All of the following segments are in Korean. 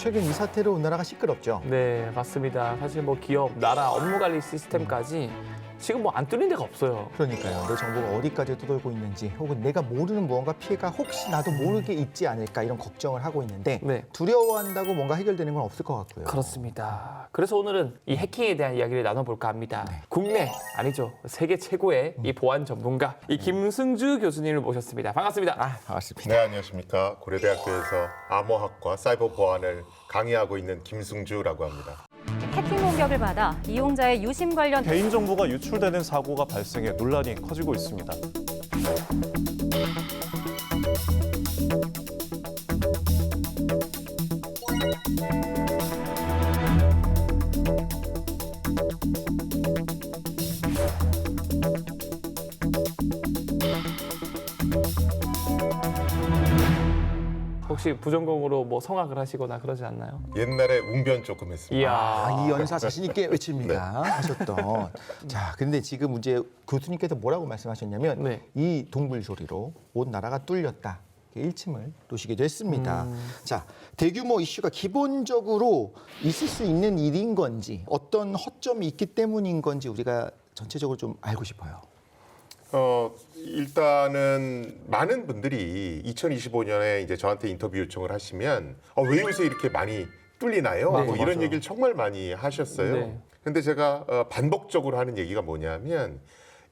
최근 이 사태로 온 나라가 시끄럽죠. 네, 맞습니다. 사실 뭐 기업, 나라, 업무 관리 시스템까지 지금 뭐 안 뚫린 데가 없어요. 그러니까요. 내 정보가 어디까지 떠돌고 있는지 혹은 내가 모르는 무언가 피해가 혹시 나도 모르게 있지 않을까 이런 걱정을 하고 있는데 네. 두려워한다고 뭔가 해결되는 건 없을 것 같고요. 그렇습니다. 그래서 오늘은 이 해킹에 대한 이야기를 나눠볼까 합니다. 국내, 아니죠. 세계 최고의 이 보안 전문가, 이 김승주 교수님을 모셨습니다. 반갑습니다. 반갑습니다. 네, 안녕하십니까. 고려대학교에서 암호학과 사이버 보안을 강의하고 있는 김승주라고 합니다. 해킹 공격을 받아 이용자의 유심 관련 개인정보가 유출되는 사고가 발생해 논란이 커지고 있습니다. 혹시 부전공으로 뭐 성악을 하시거나 그러지 않나요? 옛날에 웅변 조금 했습니다. 이야. 이 연사 자신 있게 외칩니다. 하셨던. 자, 근데 지금 이제 교수님께서 뭐라고 말씀하셨냐면 네. 이 동물 소리로 온 나라가 뚫렸다. 일침을 놓으시기도 했습니다. 자, 대규모 이슈가 기본적으로 있을 수 있는 일인 건지 어떤 허점이 있기 때문인 건지 우리가 전체적으로 좀 알고 싶어요. 일단은 많은 분들이 2025년에 이제 저한테 인터뷰 요청을 하시면 왜 요새 이렇게 많이 뚫리나요? 네, 뭐 이런 맞아요. 얘기를 정말 많이 하셨어요. 네. 근데 제가 반복적으로 하는 얘기가 뭐냐면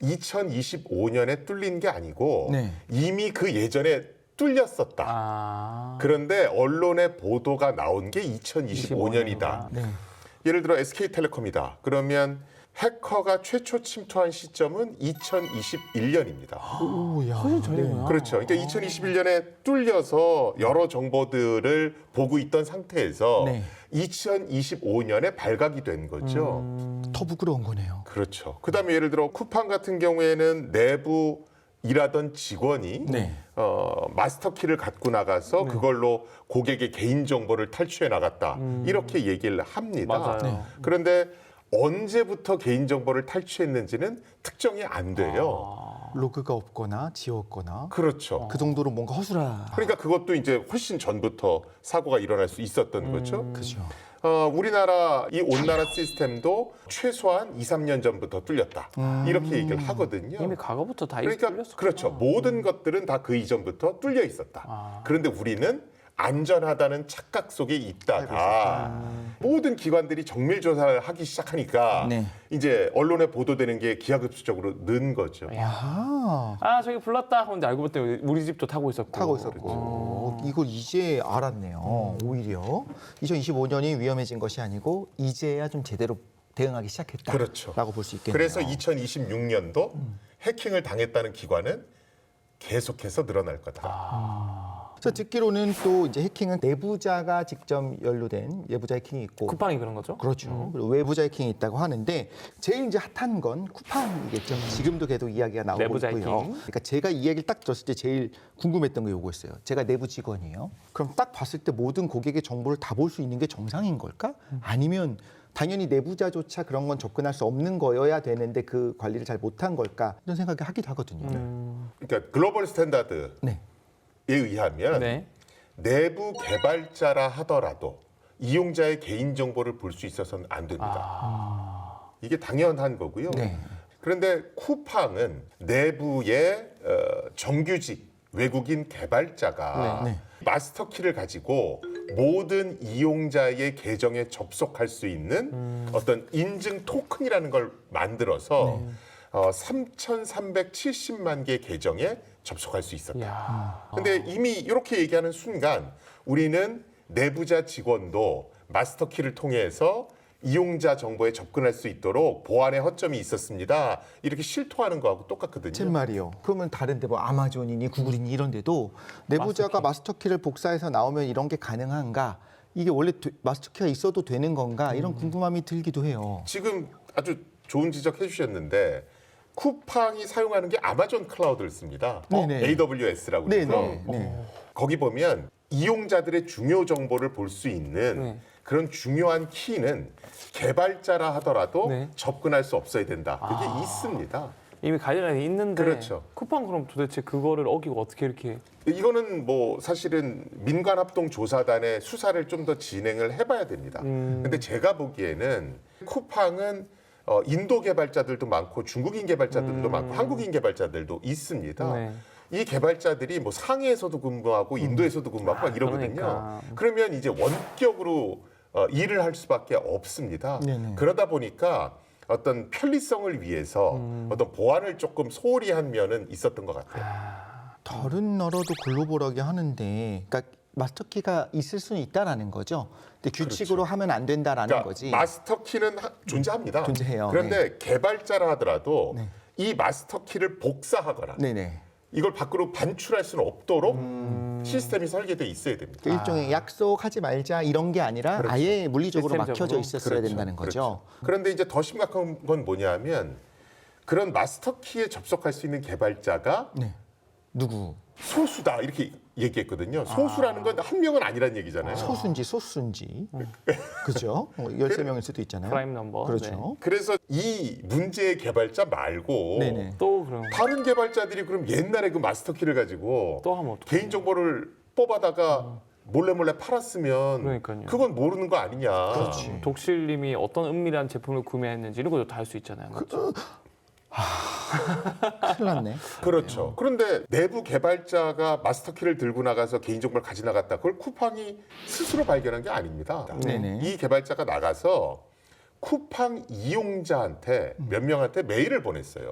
2025년에 뚫린 게 아니고 네. 이미 그 예전에 뚫렸었다. 아. 그런데 언론의 보도가 나온 게 2025년이다. 네. 예를 들어 SK텔레콤이다. 그러면 해커가 최초 침투한 시점은 2021년입니다. 오야. 훨씬 전이구나. 그렇죠. 그러니까 2021년에 뚫려서 여러 정보들을 보고 있던 상태에서 네. 2025년에 발각이 된 거죠. 더 부끄러운 거네요. 그렇죠. 그다음에 예를 들어 쿠팡 같은 경우에는 내부 일하던 직원이 네. 마스터 키를 갖고 나가서 그걸로 고객의 개인 정보를 탈취해 나갔다. 이렇게 얘기를 합니다. 맞아요. 네. 그런데 언제부터 개인 정보를 탈취했는지는 특정이 안 돼요. 로그가 없거나 지웠거나 그렇죠. 그 정도로 뭔가 허술하. 그러니까 그것도 이제 훨씬 전부터 사고가 일어날 수 있었던 거죠. 그죠. 우리나라 이 온나라 시스템도 최소한 2, 3년 전부터 뚫렸다. 이렇게 얘기를 하거든요. 이미 과거부터 다 그러니까 뚫렸었구나. 그렇죠. 모든 것들은 다 그 이전부터 뚫려 있었다. 그런데 우리는 안전하다는 착각 속에 있다가 모든 기관들이 정밀 조사를 하기 시작하니까 네. 이제 언론에 보도되는 게 기하급수적으로 는 거죠. 아, 저기 불났다. 근데 알고 봤더니 우리 집도 타고 있었고. 타고 있었고 이걸 이제 알았네요. 오히려 2025년이 위험해진 것이 아니고 이제야 좀 제대로 대응하기 시작했다라고 그렇죠. 볼 수 있겠네요. 그래서 2026년도 해킹을 당했다는 기관은 계속해서 늘어날 거다. 그래서 듣기로는 또 이제 해킹은 내부자가 직접 연루된 내부자 해킹이 있고 쿠팡이 그런 거죠? 그렇죠. 그리고 외부자 해킹이 있다고 하는데 제일 이제 핫한 건 쿠팡이겠죠. 지금도 계속 이야기가 나오고 내부자 있고요. 해킹. 그러니까 제가 이 얘기를 딱 들었을 때 제일 궁금했던 게 요거였어요. 제가 내부 직원이에요. 그럼 딱 봤을 때 모든 고객의 정보를 다 볼 수 있는 게 정상인 걸까? 아니면 당연히 내부자조차 그런 건 접근할 수 없는 거여야 되는데 그 관리를 잘 못한 걸까? 이런 생각이 하기도 하거든요. 그러니까 글로벌 스탠다드에 네. 의하면 네. 내부 개발자라 하더라도 이용자의 개인 정보를 볼 수 있어서는 안 됩니다. 이게 당연한 거고요. 네. 그런데 쿠팡은 내부의 정규직 외국인 개발자가 네. 마스터 키를 가지고 모든 이용자의 계정에 접속할 수 있는 어떤 인증 토큰이라는 걸 만들어서 3,370만 개 계정에 접속할 수 있었다. 이야. 근데 이미 이렇게 얘기하는 순간 우리는 내부자 직원도 마스터 키를 통해서 이용자 정보에 접근할 수 있도록 보안에 허점이 있었습니다. 이렇게 실토하는 거하고 똑같거든요. 제 말이요. 그러면 다른데 뭐 아마존이니 구글이니 이런 데도 내부자가 마스터키를 복사해서 나오면 이런 게 가능한가? 이게 원래 마스터키가 있어도 되는 건가? 이런 궁금함이 들기도 해요. 지금 아주 좋은 지적해 주셨는데 쿠팡이 사용하는 게 아마존 클라우드를 씁니다. 네네. AWS라고 그래서 네. 거기 보면 이용자들의 중요 정보를 볼 수 있는 네. 그런 중요한 키는 개발자라 하더라도 네. 접근할 수 없어야 된다. 그게 있습니다. 이미 가이드라인이 있는데 그렇죠. 쿠팡 그럼 도대체 그거를 어기고 어떻게 이렇게 이거는 뭐 사실은 민간합동조사단의 수사를 좀 더 진행을 해봐야 됩니다. 근데 제가 보기에는 쿠팡은 인도 개발자들도 많고 중국인 개발자들도 많고 한국인 개발자들도 있습니다. 네. 이 개발자들이 뭐 상해에서도 근무하고 인도에서도 근무하고 막 이러거든요. 그러니까. 그러면 이제 원격으로 일을 할 수밖에 없습니다. 네네. 그러다 보니까 어떤 편리성을 위해서 어떤 보안을 조금 소홀히 한 면은 있었던 것 같아요. 다른 나라도 글로벌하게 하는데, 그러니까 마스터키가 있을 수는 있다라는 거죠. 근데 규칙으로 하면 안 된다라는 그러니까 거지. 마스터키는 존재합니다. 존재해요. 그런데 개발자라 하더라도 네. 이 마스터키를 복사하거나 네네. 이걸 밖으로 반출할 수는 없도록 시스템이 설계돼 있어야 됩니다. 그 일종의 약속하지 말자 이런 게 아니라 그렇죠. 아예 물리적으로 시스템적으로? 막혀져 있었어야 그렇죠. 된다는 거죠. 그렇죠. 그런데 이제 더 심각한 건 뭐냐면 그런 마스터키에 접속할 수 있는 개발자가 네. 누구? 소수다 이렇게 얘기했거든요. 소수라는 건 한 명은 아니란 얘기잖아요. 소수인지 소수인지. 그죠? 13명일 수도 있잖아요. 프라임 넘버. 그렇죠. 그래서 이 문제의 개발자 말고 네네. 또 그럼 다른 개발자들이 그럼 옛날에 그 마스터키를 가지고 또 하면 어떡해. 개인정보를 뽑아다가 몰래 팔았으면 그러니까요. 그건 모르는 거 아니냐. 그렇지. 독실님이 어떤 은밀한 제품을 구매했는지 이런 것도 다 알 수 있잖아요. 맞죠? 큰일 났네. 그렇죠. 그런데 내부 개발자가 마스터키를 들고 나가서 개인정보를 가져 나갔다. 그걸 쿠팡이 스스로 발견한 게 아닙니다. 네네. 이 개발자가 나가서 쿠팡 이용자한테 몇 명한테 메일을 보냈어요.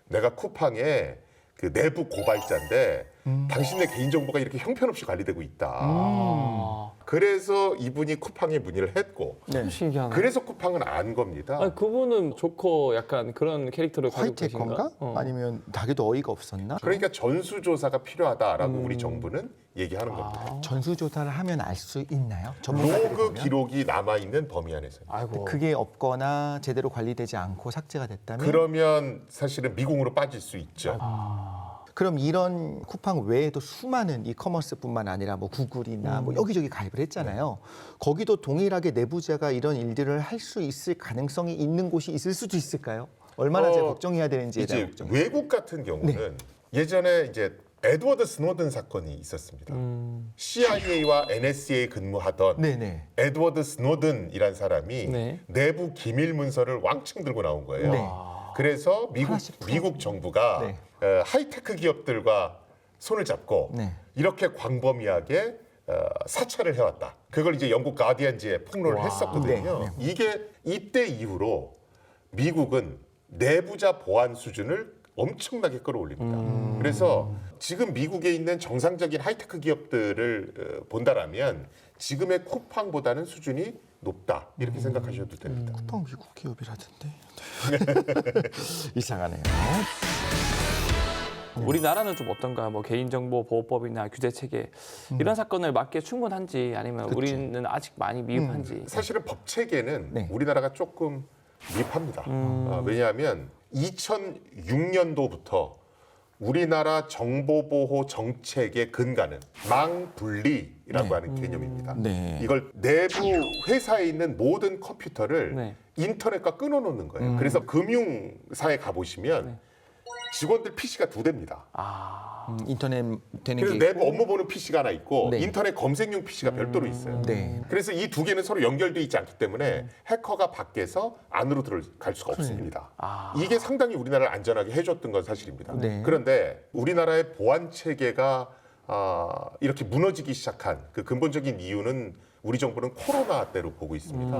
내가 쿠팡의 그 내부 고발자인데 당신의 개인정보가 이렇게 형편없이 관리되고 있다. 아, 그래서 이분이 쿠팡에 문의를 했고 네. 신기하네. 그래서 쿠팡은 안 겁니다. 아니, 그분은 조커 약간 그런 캐릭터를 가지고 화이트 계신가? 건가? 아니면 자기도 어이가 없었나? 그러니까 전수조사가 필요하다라고 우리 정부는 얘기하는 겁니다. 전수조사를 하면 알 수 있나요? 전문가들이 로그 보면? 기록이 남아있는 범위 안에서. 아이고. 그게 없거나 제대로 관리되지 않고 삭제가 됐다면 그러면 사실은 미궁으로 빠질 수 있죠. 그럼 이런 쿠팡 외에도 수많은 이커머스뿐만 아니라 뭐 구글이나 뭐 여기저기 가입을 했잖아요. 거기도 동일하게 내부자가 이런 일들을 할 수 있을 가능성이 있는 곳이 있을 수도 있을까요? 얼마나 제가 걱정해야 되는지에 대한 이제 걱정. 외국 같은 경우는 예전에 이제 에드워드 스노든 사건이 있었습니다. CIA와 NSA에 근무하던 네네. 에드워드 스노든이란 사람이 네. 내부 기밀 문서를 왕창 들고 나온 거예요. 네. 그래서 하나씩 풀어. 미국 정부가 네. 하이테크 기업들과 손을 잡고 네. 이렇게 광범위하게 사찰을 해왔다. 그걸 이제 영국 가디언지에 폭로를 했었거든요. 네, 이게 이때 이후로 미국은 내부자 보안 수준을 엄청나게 끌어올립니다. 그래서 지금 미국에 있는 정상적인 하이테크 기업들을 본다라면 지금의 쿠팡보다는 수준이 높다 이렇게 생각하셔도 됩니다. 쿠팡 미국 기업이라던데. 이상하네요. 우리나라는 좀 어떤가요? 뭐 개인정보보호법이나 규제 체계 이런 사건을 막기에 충분한지 아니면 우리는 아직 많이 미흡한지. 사실은 법 체계는 네. 우리나라가 조금 미흡합니다. 왜냐하면 2006년도부터 우리나라 정보보호 정책의 근간은 망분리라고 하는 개념입니다. 네. 이걸 내부 회사에 있는 모든 컴퓨터를 네. 인터넷과 끊어놓는 거예요. 그래서 금융사에 가보시면 직원들 PC가 2대입니다. 인터넷 되는 그래서 게 내부 업무 보는 PC가 하나 있고 네. 인터넷 검색용 PC가 별도로 있어요. 네. 그래서 이 2개는 서로 연결돼 있지 않기 때문에 해커가 밖에서 안으로 들어갈 수가 없습니다. 이게 상당히 우리나라를 안전하게 해줬던 건 사실입니다. 네. 그런데 우리나라의 보안 체계가 이렇게 무너지기 시작한 그 근본적인 이유는 우리 정부는 코로나 때로 보고 있습니다.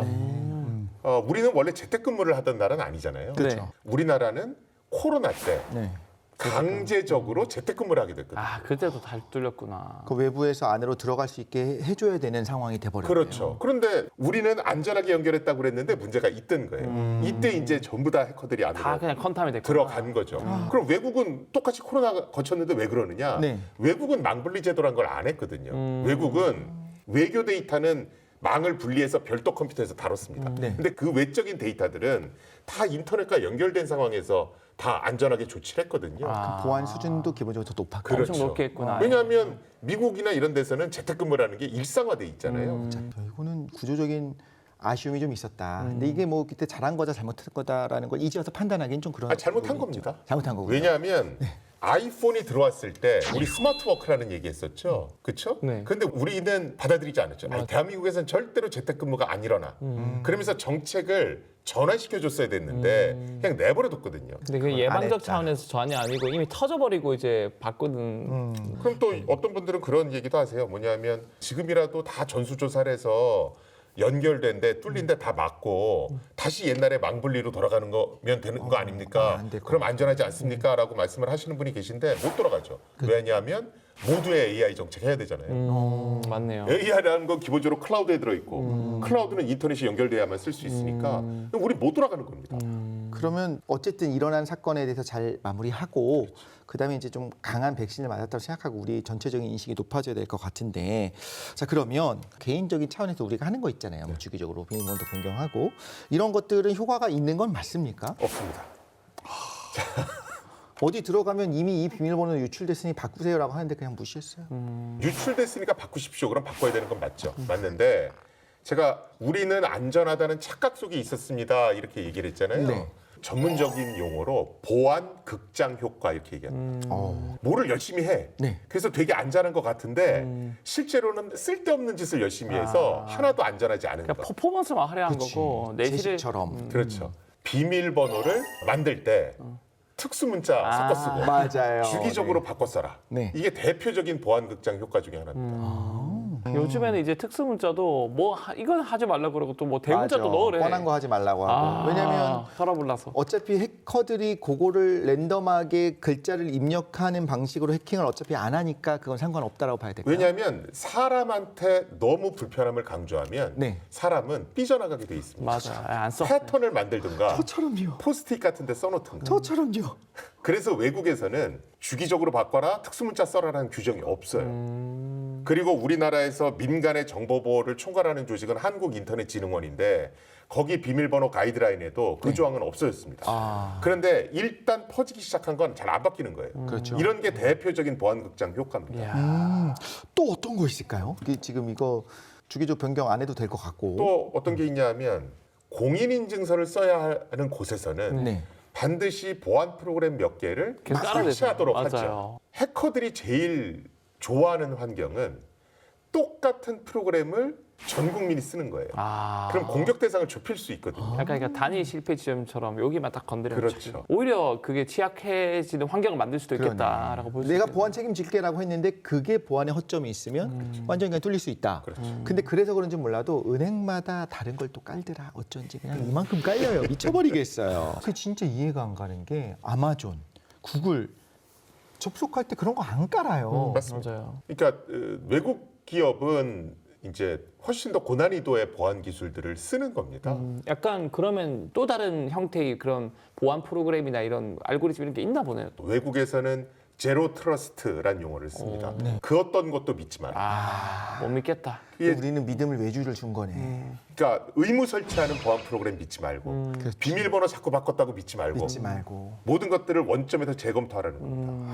우리는 원래 재택근무를 하던 나라는 아니잖아요. 그렇죠. 우리나라는 코로나 때 네. 강제적으로 재택근무를 하게 됐거든요. 아 그때도 다 뚫렸구나. 그 외부에서 안으로 들어갈 수 있게 해줘야 되는 상황이 돼버렸네요. 그렇죠. 그런데 우리는 안전하게 연결했다고 그랬는데 문제가 있던 거예요. 이때 이제 전부 다 해커들이 다 안으로 그냥 컨탐이 됐구나. 들어간 거죠. 그럼 외국은 똑같이 코로나 거쳤는데 왜 그러느냐? 네. 외국은 망분리 제도란 걸 안 했거든요. 외국은 외교 데이터는 망을 분리해서 별도 컴퓨터에서 다뤘습니다. 네. 근데 그 외적인 데이터들은 다 인터넷과 연결된 상황에서 다 안전하게 조치를 했거든요. 보안 수준도 기본적으로 더 높았고. 그렇죠. 엄청 높게 했구나. 왜냐하면 미국이나 이런 데서는 재택근무라는 게 일상화돼 있잖아요. 자, 이거는 구조적인 아쉬움이 좀 있었다. 근데 이게 뭐 그때 잘한 거다 잘못한 거다라는 걸 이제 와서 판단하기는 좀 그런. 잘못한 부분이 있죠. 겁니다. 잘못한 거군요. 왜냐하면 아이폰이 들어왔을 때 우리 스마트워크라는 얘기했었죠, 그렇죠? 네. 근데 우리는 받아들이지 않았죠. 아니, 대한민국에서는 절대로 재택근무가 안 일어나. 그러면서 정책을 전환시켜줬어야 됐는데 그냥 내버려뒀거든요. 근데 그 안 예방적 했다. 차원에서 전이 아니고 이미 터져버리고 이제 바꾸는. 그럼 또 어떤 분들은 그런 얘기도 하세요. 뭐냐면 지금이라도 다 전수조사를 해서 연결된데 뚫린데 다 막고 다시 옛날에 망분리로 돌아가는 거면 되는 거 아닙니까? 안될 그럼 안전하지 않습니까? 라고 말씀을 하시는 분이 계신데 못 돌아가죠. 왜냐하면 모두의 AI 정책 해야 되잖아요. 맞네요. AI라는 건 기본적으로 클라우드에 들어있고 클라우드는 인터넷이 연결돼야만 쓸 수 있으니까 우리 못 돌아가는 겁니다. 그러면 어쨌든 일어난 사건에 대해서 잘 마무리하고 그다음에 이제 좀 강한 백신을 맞았다고 생각하고 우리 전체적인 인식이 높아져야 될 것 같은데 자 그러면 개인적인 차원에서 우리가 하는 거 있잖아요. 뭐 주기적으로 비밀번호도 변경하고 이런 것들은 효과가 있는 건 맞습니까? 없습니다. 어디 들어가면 이미 이 비밀번호 유출됐으니 바꾸세요라고 하는데 그냥 무시했어요. 유출됐으니까 바꾸십시오. 그럼 바꿔야 되는 건 맞죠. 맞는데 제가 우리는 안전하다는 착각 속에 있었습니다. 이렇게 얘기를 했잖아요. 네. 전문적인 용어로 보안 극장 효과 이렇게 얘기합니다. 뭐를 열심히 해. 네. 그래서 되게 안전한 것 같은데 실제로는 쓸데없는 짓을 열심히 해서 하나도 안전하지 않은 그러니까 것. 퍼포먼스만 하려한 그치. 거고 내실을 제식처럼. 그렇죠. 비밀번호를 만들 때 특수문자 섞어 쓰고 맞아요. 주기적으로 바꿔 써라. 네. 이게 대표적인 보안 극장 효과 중에 하나입니다. 요즘에는 이제 특수 문자도 이건 하지 말라 그러고 또 뭐 대문자도 맞아. 넣으래. 뻔한 거 하지 말라고 하고. 왜냐면 혈압올라서. 어차피 해커들이 그거를 랜덤하게 글자를 입력하는 방식으로 해킹을 어차피 안 하니까 그건 상관없다라고 봐야 될까요? 왜냐하면 사람한테 너무 불편함을 강조하면 네. 사람은 삐져나가게 돼 있습니다. 맞아. 안 써. 패턴을 만들든가 저처럼요. 포스트잇 같은 데 써놓든가. 저처럼요. 그래서 외국에서는 주기적으로 바꿔라, 특수문자 써라라는 규정이 없어요. 그리고 우리나라에서 민간의 정보보호를 총괄하는 조직은 한국인터넷진흥원인데 거기 비밀번호 가이드라인에도 그 조항은 없어졌습니다. 그런데 일단 퍼지기 시작한 건 잘 안 바뀌는 거예요. 그렇죠. 이런 게 대표적인 보안극장 효과입니다. 이야. 또 어떤 거 있을까요? 이게 지금 이거 주기적 변경 안 해도 될 것 같고. 또 어떤 게 있냐면 공인인증서를 써야 하는 곳에서는 네. 반드시 보안 프로그램 몇 개를 계속 깔아야 설치하도록 되죠. 하죠. 맞아요. 해커들이 제일 좋아하는 환경은 똑같은 프로그램을 전 국민이 쓰는 거예요. 그럼 공격 대상을 좁힐 수 있거든요. 약간 그러니까 단위 실패 지점처럼 여기만 딱 건드리면 그렇죠. 오히려 그게 취약해지는 환경을 만들 수도 있겠다라고 볼 수 내가 있겠네요. 보안 책임질게라고 했는데 그게 보안에 허점이 있으면 완전히 그냥 뚫릴 수 있다. 그렇죠. 근데 그래서 그런지 몰라도 은행마다 다른 걸 또 깔더라. 어쩐지 그냥 이만큼 깔려요. 미쳐버리겠어요. 그게 진짜 이해가 안 가는 게 아마존, 구글 접속할 때 그런 거 안 깔아요. 맞습니다. 맞아요. 그러니까 외국 기업은 이제 훨씬 더 고난이도의 보안 기술들을 쓰는 겁니다. 약간 그러면 또 다른 형태의 그런 보안 프로그램이나 이런 알고리즘 이런 게 있나 보네요. 외국에서는 제로 트러스트란 용어를 씁니다. 그 어떤 것도 믿지 마라. 못 믿겠다. 이게 우리는 믿음을 외주를 준 거네. 그러니까 의무 설치하는 보안 프로그램 믿지 말고 그렇죠. 비밀번호 자꾸 바꿨다고 믿지 말고 믿지 말고. 모든 것들을 원점에서 재검토하라는 겁니다.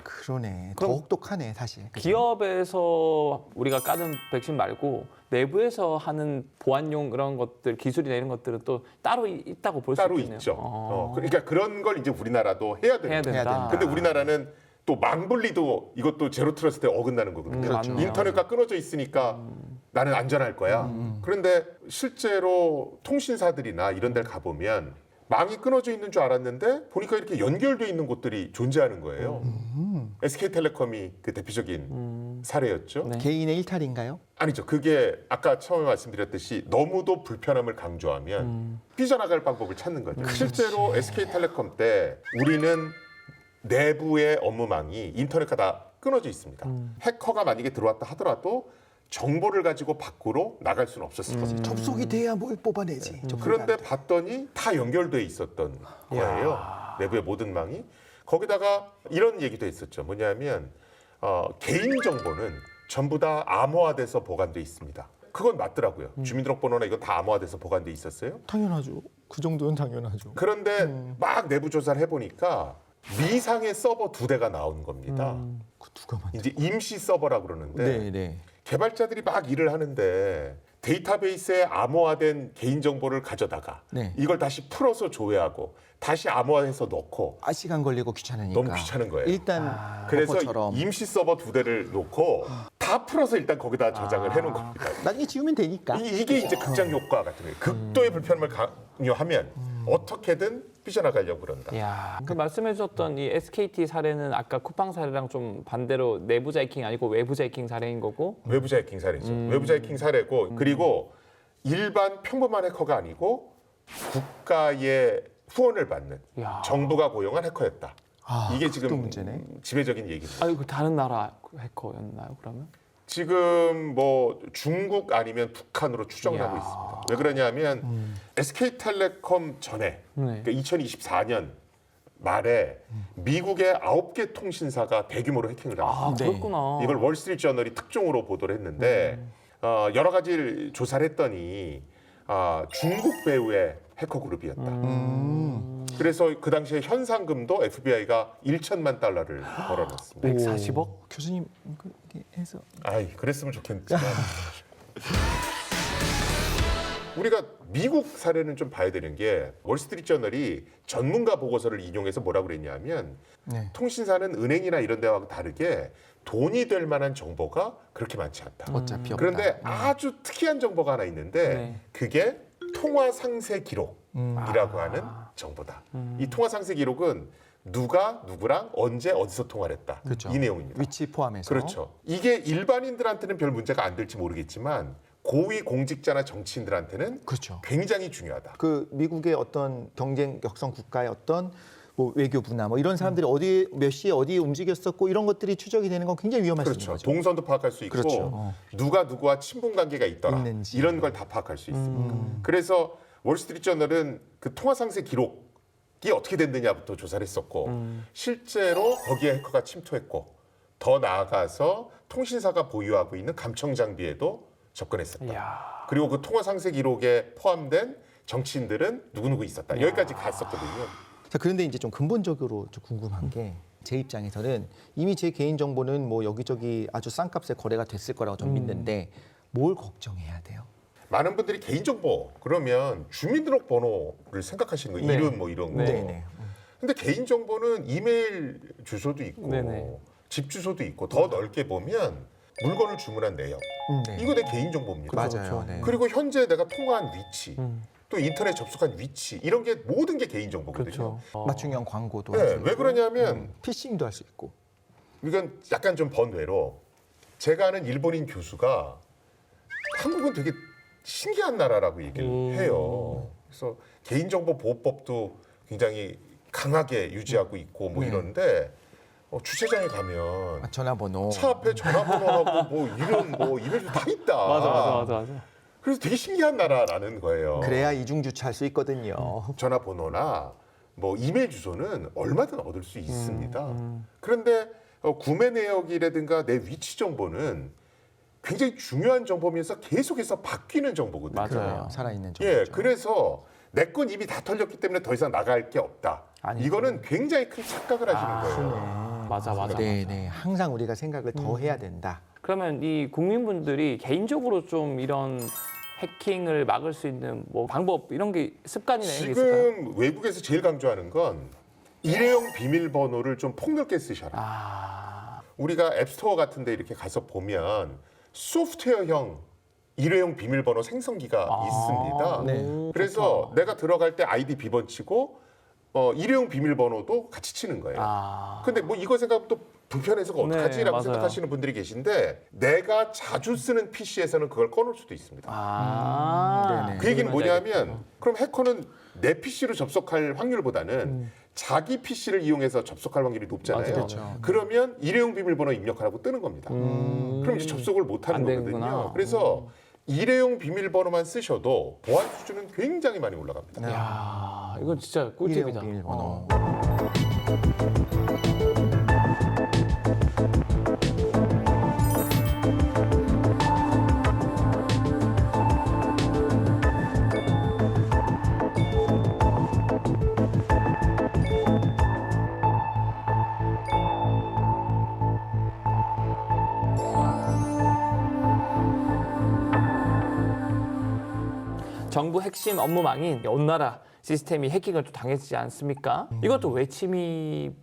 그러네. 더 혹독하네 사실. 기업에서 우리가 까는 백신 말고 내부에서 하는 보안용 그런 것들 기술이나 이런 것들은 또 따로 있다고 볼 수 따로 있겠네요. 있죠. 그러니까 그런 걸 이제 우리나라도 해야 해야 됩니다. 된다. 근데 우리나라는 또 망분리도 이것도 제로 트러스트에 어긋나는 거거든요. 그렇죠. 인터넷과 끊어져 있으니까 나는 안전할 거야. 그런데 실제로 통신사들이나 이런 데를 가보면 망이 끊어져 있는 줄 알았는데 보니까 이렇게 연결돼 있는 곳들이 존재하는 거예요. SK텔레콤이 그 대표적인 사례였죠. 네. 개인의 일탈인가요? 아니죠. 그게 아까 처음에 말씀드렸듯이 너무도 불편함을 강조하면 삐져나갈 방법을 찾는 거죠. 실제로 SK텔레콤 때 우리는 내부의 업무망이 인터넷과 다 끊어져 있습니다. 해커가 만약에 들어왔다 하더라도 정보를 가지고 밖으로 나갈 수는 없었을 거죠. 접속이 돼야 뭘 뽑아내지. 그런데 봤더니 다 연결돼 있었던 거예요. 내부의 모든 망이. 거기다가 이런 얘기도 있었죠. 뭐냐면 개인 정보는 전부 다 암호화돼서 보관돼 있습니다. 그건 맞더라고요. 주민등록번호나 이건 다 암호화돼서 보관돼 있었어요. 당연하죠. 그 정도는 당연하죠. 그런데 막 내부 조사를 해보니까 미상의 서버 2대가 나온 겁니다. 그 누가 만든? 이제 임시 서버라고 그러는데 네. 개발자들이 막 일을 하는데 데이터베이스에 암호화된 개인정보를 가져다가 네. 이걸 다시 풀어서 조회하고 다시 암호화해서 넣고 시간 걸리고 귀찮으니까. 너무 귀찮은 거예요. 일단 그래서 버퍼처럼 임시 서버 2대를 놓고 다 풀어서 일단 거기다 저장을 해놓은 겁니다. 나중에 지우면 되니까. 이게 이제 극장 효과 같은 거예요. 극도의 불편함을 강요하면 어떻게든 삐져나가려고 그런다. 야, 그 말씀해주셨던 이 SKT 사례는 아까 쿠팡 사례랑 좀 반대로 내부자 해킹 아니고 외부자 해킹 사례인 거고. 외부자 해킹 사례죠. 외부자 해킹 사례고 그리고 일반 평범한 해커가 아니고 국가의 후원을 받는 야. 정부가 고용한 해커였다. 이게 그것도 지금 문제네. 지배적인 얘기입니다. 아니 그 다른 나라 해커였나요 그러면? 지금 뭐 중국 아니면 북한으로 추정하고 이야. 있습니다. 왜 그러냐면 SK텔레콤 전에 네. 그러니까 2024년 말에 미국의 9개 통신사가 대규모로 해킹을 아 합니다. 그렇구나. 이걸 월스트리트 저널이 특종으로 보도를 했는데 여러 가지 조사를 했더니 중국 배우의 해커 그룹이었다. 그래서 그 당시에 현상금도 FBI가 1천만 달러를 벌어놨습니다. 140억? 교수님 그렇게 해서 아이, 그랬으면 좋겠지만 우리가 미국 사례는 좀 봐야 되는 게 월스트리트 저널이 전문가 보고서를 인용해서 뭐라고 그랬냐면 네. 통신사는 은행이나 이런 데와 다르게 돈이 될 만한 정보가 그렇게 많지 않다. 어차피 없다. 그런데 아주 특이한 정보가 하나 있는데 네. 그게 통화 상세 기록이라고 하는 정보다. 이 통화 상세 기록은 누가 누구랑 언제 어디서 통화를 했다. 그렇죠. 이 내용입니다. 위치 포함해서. 그렇죠. 이게 일반인들한테는 별 문제가 안 될지 모르겠지만 고위 공직자나 정치인들한테는 그렇죠. 굉장히 중요하다. 그 미국의 어떤 경쟁 역성 국가의 어떤 뭐 외교부나 뭐 이런 사람들이 어디 몇 시에 어디에 움직였었고 이런 것들이 추적이 되는 건 굉장히 위험할 수 있는 그렇죠. 거죠. 동선도 파악할 수 있고 그렇죠. 누가 누구와 친분 관계가 있더라 있는지. 이런 걸 다 파악할 수 있습니다. 그래서 월스트리트 저널은 그 통화 상세 기록이 어떻게 됐느냐부터 조사를 했었고 실제로 거기에 해커가 침투했고 더 나아가서 통신사가 보유하고 있는 감청 장비에도 접근했었다. 이야. 그리고 그 통화 상세 기록에 포함된 정치인들은 누구누구 있었다. 여기까지 갔었거든요. 자, 그런데 이제 좀 근본적으로 좀 궁금한 게 제 입장에서는 이미 제 개인 정보는 뭐 여기저기 아주 싼 값에 거래가 됐을 거라고 좀 믿는데 뭘 걱정해야 돼요? 많은 분들이 개인정보 그러면 주민등록번호를 생각하시는 거예요. 네. 이름 뭐 이런 거. 네네. 근데 개인정보는 이메일 주소도 있고 네네. 집 주소도 있고 더 넓게 보면 물건을 주문한 내역. 네. 이거 내 개인정보입니다. 맞아요. 네. 그리고 현재 내가 통화한 위치 또 인터넷 접속한 위치 이런 게 모든 게 개인정보거든요. 그렇죠. 맞춤형 광고도 네, 할 수 있고 왜 그러냐면 피싱도 할 수 있고. 이건 약간 좀 번외로 제가 아는 일본인 교수가 한국은 되게 신기한 나라라고 얘기를 해요. 그래서 개인정보 보호법도 굉장히 강하게 유지하고 있고 뭐 네. 이러는데 주차장에 가면 전화번호. 차 앞에 전화번호하고 뭐 이름 뭐 이메일 다 있다. 맞아. 그래서 되게 신기한 나라라는 거예요. 그래야 이중 주차할 수 있거든요. 전화번호나 뭐 이메일 주소는 얼마든 얻을 수 있습니다. 그런데 구매 내역이라든가 내 위치 정보는 굉장히 중요한 정보면서 계속해서 바뀌는 정보거든요. 맞아요. 그래요. 살아있는 정보. 예, 그래서 내 건 이미 다 털렸기 때문에 더 이상 나갈 게 없다. 아니죠. 이거는 굉장히 큰 착각을 하시는 거예요. 맞아. 네. 항상 우리가 생각을 더 해야 된다. 그러면 이 국민분들이 개인적으로 좀 이런 해킹을 막을 수 있는 뭐 방법 이런 게 습관이나 이런 게 있을까요? 지금 외국에서 제일 강조하는 건 일회용 비밀번호를 좀 폭넓게 쓰셔라. 아, 우리가 앱스토어 같은 데 이렇게 가서 보면 소프트웨어형 일회용 비밀번호 생성기가 있습니다. 네. 그래서 내가 들어갈 때 아이디 비번 치고 일회용 비밀번호도 같이 치는 거예요. 아, 근데 뭐 이거 생각하면 또 불편해서 어떡하지라고 맞아요. 생각하시는 분들이 계신데 내가 자주 쓰는 PC에서는 그걸 꺼놓을 수도 있습니다. 네네. 그 얘기는 뭐냐면 그럼 해커는 내 PC로 접속할 확률보다는 자기 PC를 이용해서 접속할 확률이 높잖아요. 맞아요. 그렇죠. 그러면 일회용 비밀번호 입력하라고 뜨는 겁니다. 그럼 이제 접속을 못 하는 안 거거든요. 되는구나. 그래서 일회용 비밀번호만 쓰셔도 보안 수준은 굉장히 많이 올라갑니다. 야, 이건 진짜 일회용 꿀팁이다. 비밀번호. 정부 핵심 업무망인 온나라 시스템이 해킹을 또 당했지 않습니까? 이것도 왜 침입을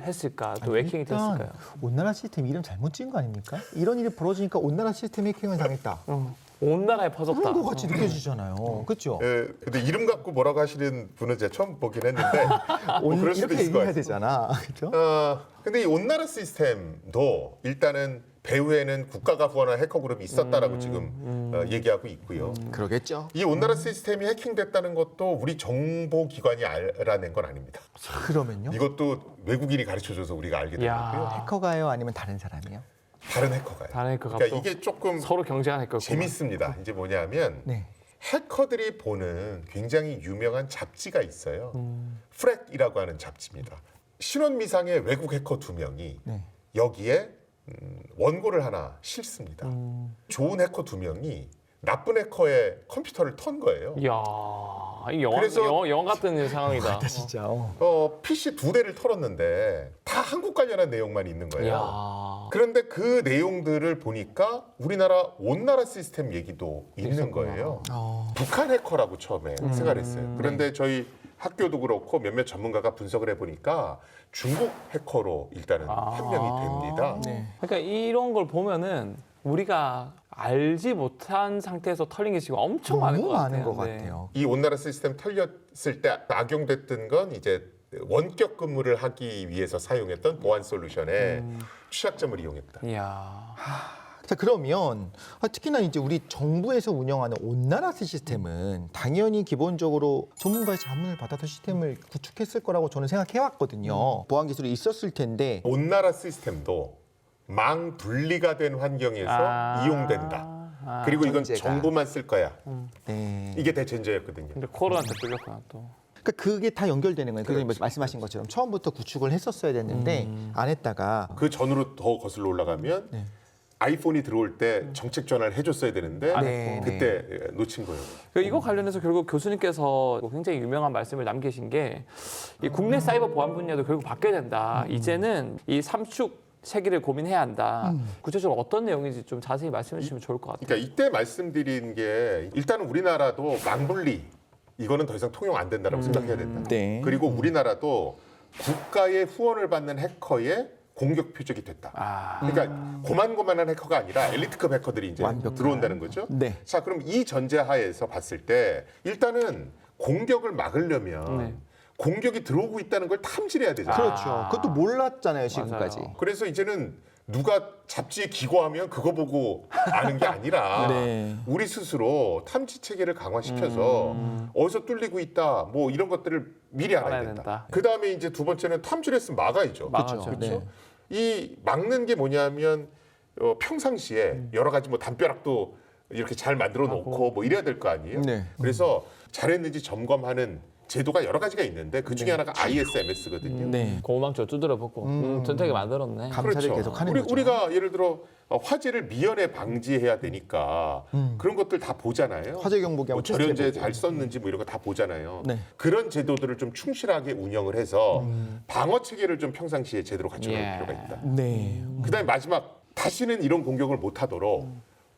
했을까? 또 왜 해킹이 됐을까요? 온나라 시스템 이름 잘못 지은 거 아닙니까? 이런 일이 벌어지니까 온나라 시스템 해킹을 당했다. 온 나라에 퍼졌다. 그런 거 같이 느껴지잖아요. 그렇죠? 예, 근데 이름 갖고 뭐라고 하시는 분은 제가 처음 보긴 했는데 뭐 그럴 수도 이렇게 있을 것 얘기해야 같아요. 되잖아. 그렇죠? 근데 이 온나라 시스템도 일단은 배후에는 국가가 후원한 해커 그룹이 있었다라고 지금 얘기하고 있고요. 그러겠죠. 이 온나라 시스템이 해킹됐다는 것도 우리 정보기관이 알아낸 건 아닙니다. 그러면요? 이것도 외국인이 가르쳐줘서 우리가 알게 된 야. 거고요. 해커가요? 아니면 다른 사람이요? 다른 해커가요. 다른 해커가 그러니까 또 이게 조금 서로 경쟁하는 해커. 재밌습니다. 이제 뭐냐면 네. 해커들이 보는 굉장히 유명한 잡지가 있어요. 프렉이라고 하는 잡지입니다. 신원미상의 외국 해커 2명이 네. 여기에 원고를 하나 실습니다. 좋은 해커 2명이 나쁜 해커의 컴퓨터를 턴 거예요. 이야, 이 영화, 그래서- 영화 같은 상황이다. 진짜. PC 2대를 털었는데 다 한국 관련한 내용만 있는 거예요. 이야. 그런데 그 내용들을 보니까 우리나라 온나라 시스템 얘기도 있는 있었구나. 거예요. 북한 해커라고 처음에 생각을 했어요. 그런데 저희 학교도 그렇고 몇몇 전문가가 분석을 해보니까 중국 해커로 일단은 판명이 됩니다. 네. 그러니까 이런 걸 보면은 우리가 알지 못한 상태에서 털린 게 지금 엄청 많은 것 너무 같아요. 많은 것 네. 같아요. 이 온나라 시스템 털렸을 때 악용됐던 건 이제 원격 근무를 하기 위해서 사용했던 보안 솔루션의 취약점을 이용했다. 이야. 자, 그러면 특히나 이제 우리 정부에서 운영하는 온나라 시스템은 당연히 기본적으로 전문가의 자문을 받아서 시스템을 구축했을 거라고 저는 생각해 왔거든요. 보안 기술이 있었을 텐데 온나라 시스템도 망 분리가 된 환경에서 이용된다. 그리고 이건 전제가. 정부만 쓸 거야. 네. 이게 대전제였거든요. 근데 코로나한테 뚫렸구나 또. 그러니까 그게 다 연결되는 거예요. 그래서 그렇지. 말씀하신 것처럼 처음부터 구축을 했었어야 됐는데 안 했다가 그 전으로 더 거슬러 올라가면 네. 아이폰이 들어올 때 정책 전환을 해줬어야 되는데 네, 그때 놓친 거예요. 이거 관련해서 결국 교수님께서 굉장히 유명한 말씀을 남기신 게 이 국내 사이버 보안 분야도 결국 바뀌어야 된다. 이제는 이 삼축 체계를 고민해야 한다. 구체적으로 어떤 내용인지 좀 자세히 말씀해 주시면 좋을 것 같아요. 그러니까 이때 말씀드린 게 일단은 우리나라도 망분리 이거는 더 이상 통용 안 된다라고 생각해야 된다. 네. 그리고 우리나라도 국가의 후원을 받는 해커의 공격 표적이 됐다. 그러니까 고만고만한 해커가 아니라 엘리트급 해커들이 이제 완벽한. 들어온다는 거죠. 네. 자, 그럼 이 전제하에서 봤을 때 일단은 공격을 막으려면 네. 공격이 들어오고 있다는 걸 탐지를 해야 되잖아요. 그렇죠. 그것도 몰랐잖아요, 지금까지. 맞아요. 그래서 이제는 누가 잡지에 기고하면 그거 보고 아는 게 아니라 네. 우리 스스로 탐지 체계를 강화시켜서 어디서 뚫리고 있다 뭐 이런 것들을 미리 알아야 알아야 된다. 된다. 그 다음에 이제 두 번째는 탐지를 했으면 막아야죠. 막아야죠. 그렇죠. 네. 이 막는 게 뭐냐면 평상시에 여러 가지 뭐 담벼락도 이렇게 잘 만들어 놓고 뭐 이래야 될 거 아니에요. 네. 그래서 잘했는지 점검하는 제도가 여러 가지가 있는데 그 중에 하나가 ISMS거든요. 네. 고망조 두드려 보고 전태기 만들었네. 감사를 계속 하는 거죠. 우리가 예를 들어 화재를 미연에 방지해야 되니까 그런 것들 다 보잖아요. 화재 경보기 뭐 한번 절연제 테스트해보고. 잘 썼는지 뭐 이런 거 다 보잖아요. 네. 그런 제도들을 좀 충실하게 운영을 해서 방어 체계를 좀 평상시에 제대로 갖춰놓을 예. 필요가 있다. 네. 그다음에 마지막 다시는 이런 공격을 못하도록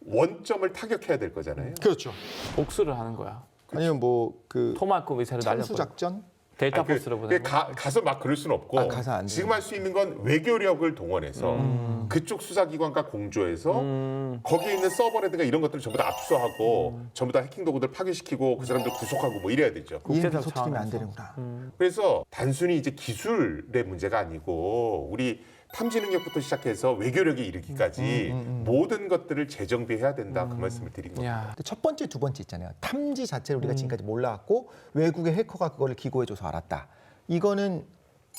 원점을 타격해야 될 거잖아요. 그렇죠. 복수를 하는 거야. 아니면 뭐그 토마호크 미사를 참수 날려버려. 작전? 델타 아니, 포스를 보내고. 가서 막 그럴 수는 없고 아, 가서 안 돼요. 지금 할 수 있는 건 외교력을 동원해서 그쪽 수사기관과 공조해서 거기에 있는 서버라든가 이런 것들을 전부 다 압수하고 전부 다 해킹 도구들 파괴시키고 그 사람들 구속하고 뭐 이래야 되죠. EMP 국제적 터뜨리면 안 차원에서. 되는구나. 그래서 단순히 이제 기술의 문제가 아니고 우리 탐지 능력부터 시작해서 외교력에 이르기까지 모든 것들을 재정비해야 된다 그 말씀을 드린 겁니다. 야. 근데 첫 번째, 두 번째 있잖아요. 탐지 자체를 우리가 지금까지 몰라왔고 외국의 해커가 그거를 기고해줘서 알았다. 이거는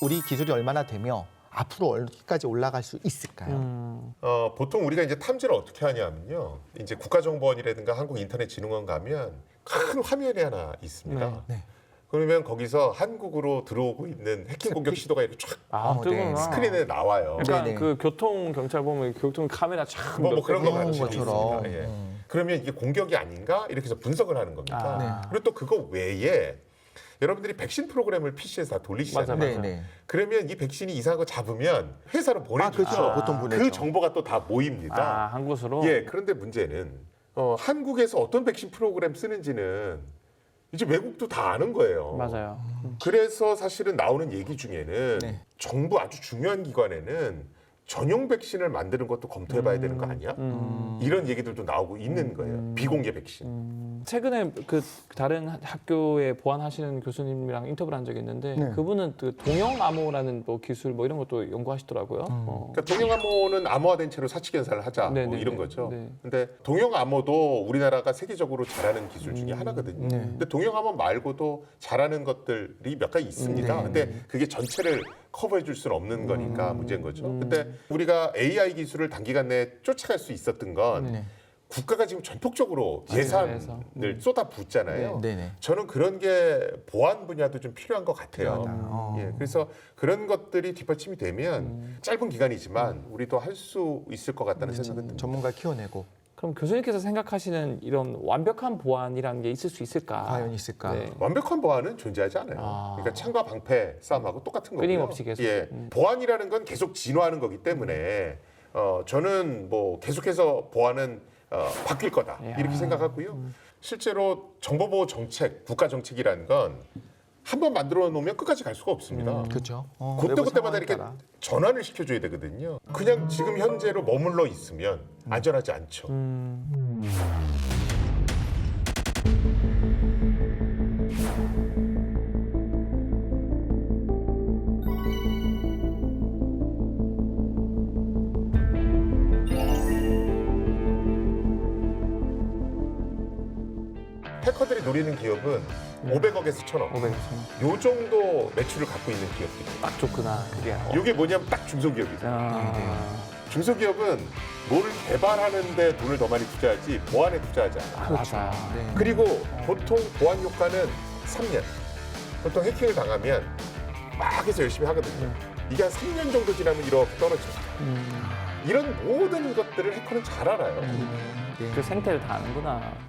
우리 기술이 얼마나 되며 앞으로 어디까지 올라갈 수 있을까요? 보통 우리가 이제 탐지를 어떻게 하냐면요. 이제 국가정보원이라든가 한국인터넷진흥원 가면 큰 화면이 하나 있습니다. 네. 그러면 거기서 한국으로 들어오고 있는 해킹 공격 시도가 이렇게 쫙 아, 네. 뜨구나. 스크린에 나와요. 그러니까 네네. 그 교통 경찰 보면 교통 카메라 촥 뭐 그런 거 해놓은 많이 것처럼. 있습니다. 예. 그러면 이게 공격이 아닌가 이렇게 해서 분석을 하는 겁니다. 아. 그리고 또 그거 외에 여러분들이 백신 프로그램을 PC에서 다 돌리시잖아요. 맞아. 네, 네. 그러면 이 백신이 이상한 거 잡으면 회사로 보내주죠. 그렇죠. 보통 보내죠. 그 정보가 또 다 모입니다. 한 곳으로. 예, 그런데 문제는 한국에서 어떤 백신 프로그램 쓰는지는 이제 외국도 다 아는 거예요. 맞아요. 그래서 사실은 나오는 얘기 중에는 네. 정부 아주 중요한 기관에는 전용 백신을 만드는 것도 검토해봐야 되는 거 아니야? 이런 얘기들도 나오고 있는 거예요. 비공개 백신. 최근에 그 다른 학교에 보안하시는 교수님이랑 인터뷰를 한 적이 있는데 네. 그분은 그 동형암호라는 뭐 기술 뭐 이런 것도 연구하시더라고요. 그러니까 동형암호는 암호화된 채로 사치 견사를 하자 뭐 네네네. 이런 거죠. 네. 근데 동형암호도 우리나라가 세계적으로 잘하는 기술 중에 하나거든요. 네. 근데 동형암호 말고도 잘하는 것들이 몇 가지 있습니다. 네. 근데 그게 전체를 커버해 줄 수는 없는 거니까 문제인 거죠. 근데 우리가 AI 기술을 단기간 내에 쫓아갈 수 있었던 건 네. 국가가 지금 전폭적으로 그래서. 예산을 쏟아붓잖아요. 네, 네. 저는 그런 게 보안 분야도 좀 필요한 것 같아요. 필요하다. 예, 그래서 그런 것들이 뒷받침이 되면 짧은 기간이지만 우리도 할 수 있을 것 같다는 생각은 듭니다. 전문가 키워내고 그럼 교수님께서 생각하시는 이런 완벽한 보안이라는 게 있을 수 있을까? 과연 있을까? 네. 완벽한 보안은 존재하지 않아요. 아. 그러니까 창과 방패 싸움하고 똑같은 거고요. 끊임없이 계속. 예, 보안이라는 건 계속 진화하는 거기 때문에 저는 뭐 계속해서 보안은 바뀔 거다 야. 이렇게 생각하고요. 실제로 정보보호 정책, 국가 정책이라는 건 한 번 만들어 놓으면 끝까지 갈 수가 없습니다. 그렇죠. 그때마다 이렇게 전환을 시켜줘야 되거든요. 그냥 지금 현재로 머물러 있으면 안전하지 않죠. 해커들이 노리는 기업은 500억에서 1000억. 500원. 요 정도 매출을 갖고 있는 기업들이에요. 딱 좋구나. 그게. 이게 뭐냐면 딱 중소기업이죠. 아, 중소기업은 뭘 개발하는데 돈을 더 많이 투자하지 보안에 투자하지 않아요. 맞아. 네. 그리고 보통 보안 효과는 3년. 보통 해킹을 당하면 막 해서 열심히 하거든요. 이게 한 3년 정도 지나면 이렇게 떨어져요. 이런 모든 것들을 해커는 잘 알아요. 그 생태를 다 아는구나.